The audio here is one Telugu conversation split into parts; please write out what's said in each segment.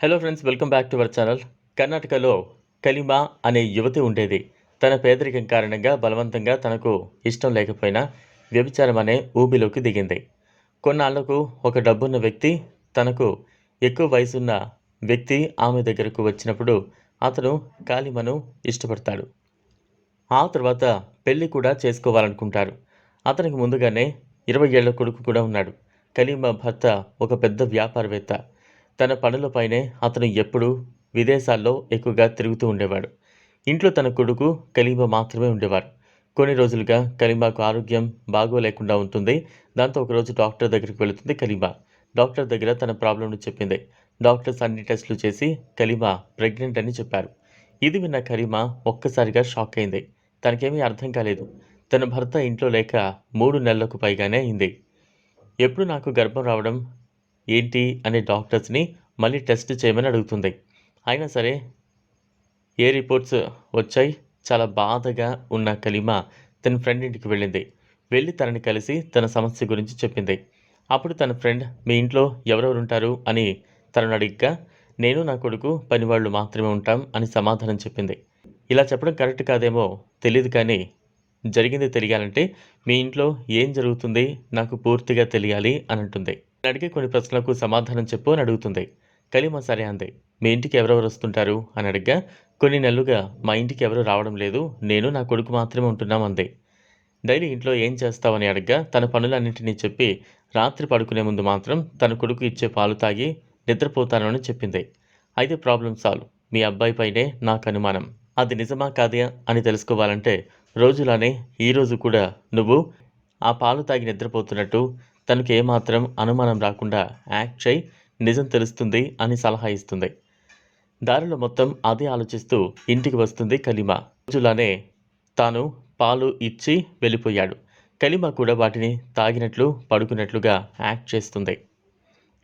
Hello friends, welcome back to our channel. కర్ణాటకలో కలిమా అనే యువతి ఉండేది. తన పేదరికం కారణంగా బలవంతంగా తనకు ఇష్టం లేకపోయినా వ్యభిచారం అనే ఊబిలోకి దిగింది. కొన్నాళ్లకు ఒక డబ్బున్న వ్యక్తి, తనకు ఎక్కువ వయసున్న వ్యక్తి ఆమె దగ్గరకు వచ్చినప్పుడు అతను కాలిమను ఇష్టపడతాడు. ఆ తర్వాత పెళ్లి కూడా చేసుకోవాలనుకుంటారు. అతనికి ముందుగానే 20 ఏళ్ల కొడుకు కూడా ఉన్నాడు. కలీమా భర్త ఒక పెద్ద వ్యాపారవేత్త. తన పనులపైనే అతను ఎప్పుడూ విదేశాల్లో ఎక్కువగా తిరుగుతూ ఉండేవాడు. ఇంట్లో తన కొడుకు కలీమా మాత్రమే ఉండేవారు. కొన్ని రోజులుగా కలీమాకు ఆరోగ్యం బాగోలేకుండా ఉంటుంది. దాంతో ఒకరోజు డాక్టర్ దగ్గరికి వెళుతుంది కలీమా. డాక్టర్ దగ్గర తన ప్రాబ్లంను చెప్పింది. డాక్టర్స్ అన్ని టెస్టులు చేసి కలీమా ప్రెగ్నెంట్ అని చెప్పారు. ఇది విన్న కలీమా ఒక్కసారిగా షాక్ అయింది. తనకేమీ అర్థం కాలేదు. తన భర్త ఇంట్లో లేక 3 నెలలకు పైగానే అయింది. ఎప్పుడు నాకు గర్భం రావడం ఏంటి అనే డాక్టర్స్ని మళ్ళీ టెస్ట్ చేయమని అడుగుతుంది. అయినా సరే ఏ రిపోర్ట్స్ వచ్చాయి? చాలా బాధగా ఉన్న కలీమా తన ఫ్రెండ్ ఇంటికి వెళ్ళింది. వెళ్ళి తనని కలిసి తన సమస్య గురించి చెప్పింది. అప్పుడు తన ఫ్రెండ్, మీ ఇంట్లో ఎవరెవరు ఉంటారు అని తనను అడిగ్గా, నేను నా కొడుకు పనివాళ్ళు మాత్రమే ఉంటాం అని సమాధానం చెప్పింది. ఇలా చెప్పడం కరెక్ట్ కాదేమో తెలియదు, కానీ జరిగింది తెలియాలంటే మీ ఇంట్లో ఏం జరుగుతుంది నాకు పూర్తిగా తెలియాలి అని అంటుంది. నేను అడిగే కొన్ని ప్రశ్నలకు సమాధానం చెప్పు అని అడుగుతుంది. కలీమా సరే అంది. మీ ఇంటికి ఎవరెవరు వస్తుంటారు అని అడిగ్గా, కొన్ని నెలలుగా మా ఇంటికి ఎవరు రావడం లేదు, నేను నా కొడుకు మాత్రమే ఉంటున్నాం అంది. డైలీ ఇంట్లో ఏం చేస్తావని అడగ్గా తన పనులన్నింటినీ చెప్పి రాత్రి పడుకునే ముందు మాత్రం తన కొడుకు ఇచ్చే పాలు తాగి నిద్రపోతానని చెప్పింది. అయితే ప్రాబ్లం సాల్వ్. మీ అబ్బాయి పైనే నాకు అనుమానం. అది నిజమా కాదా అని తెలుసుకోవాలంటే రోజులానే ఈరోజు కూడా నువ్వు ఆ పాలు తాగి నిద్రపోతున్నట్టు తనకు ఏమాత్రం అనుమానం రాకుండా యాక్ట్ చేయి, నిజం తెలుస్తుంది అని సలహా ఇస్తుంది. దారిలో మొత్తం అదే ఆలోచిస్తూ ఇంటికి వస్తుంది కలీమా. రోజులానే తాను పాలు ఇచ్చి వెళ్ళిపోయాడు. కలీమా కూడా వాటిని తాగినట్లు పడుకున్నట్లుగా యాక్ట్ చేస్తుంది.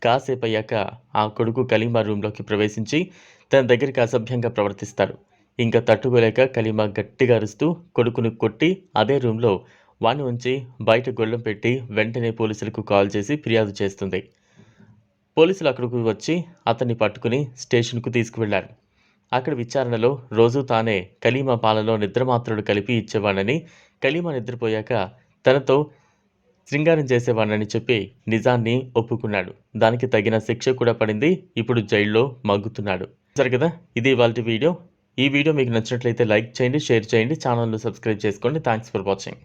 కాసేపయ్యాక ఆ కొడుకు కలీమా రూంలోకి ప్రవేశించి తన దగ్గరికి అసభ్యంగా ప్రవర్తిస్తాడు. ఇంకా తట్టుకోలేక కలీమా గట్టిగా అరుస్తూ కొడుకును కొట్టి అదే రూంలో వాణ్ణి ఉంచి బయట గొళ్ళెం పెట్టి వెంటనే పోలీసులకు కాల్ చేసి ఫిర్యాదు చేస్తుంది. పోలీసులు అక్కడికి వచ్చి అతన్ని పట్టుకుని స్టేషన్కు తీసుకువెళ్లారు. అక్కడ విచారణలో రోజూ తానే కలీమా పాలలో నిద్రమాత్రలు కలిపి ఇచ్చేవాడని, కలీమా నిద్రపోయాక తనతో శృంగారం చేసేవాడని చెప్పి నిజాన్ని ఒప్పుకున్నాడు. దానికి తగిన శిక్ష కూడా పడింది. ఇప్పుడు జైల్లో మగ్గుతున్నాడు. సరే కదా, ఇది ఇవాల్టి వీడియో. ఈ వీడియో మీకు నచ్చినట్లయితే లైక్ చేయండి, షేర్ చేయండి, ఛానల్ను సబ్స్క్రైబ్ చేసుకోండి. Thanks for watching.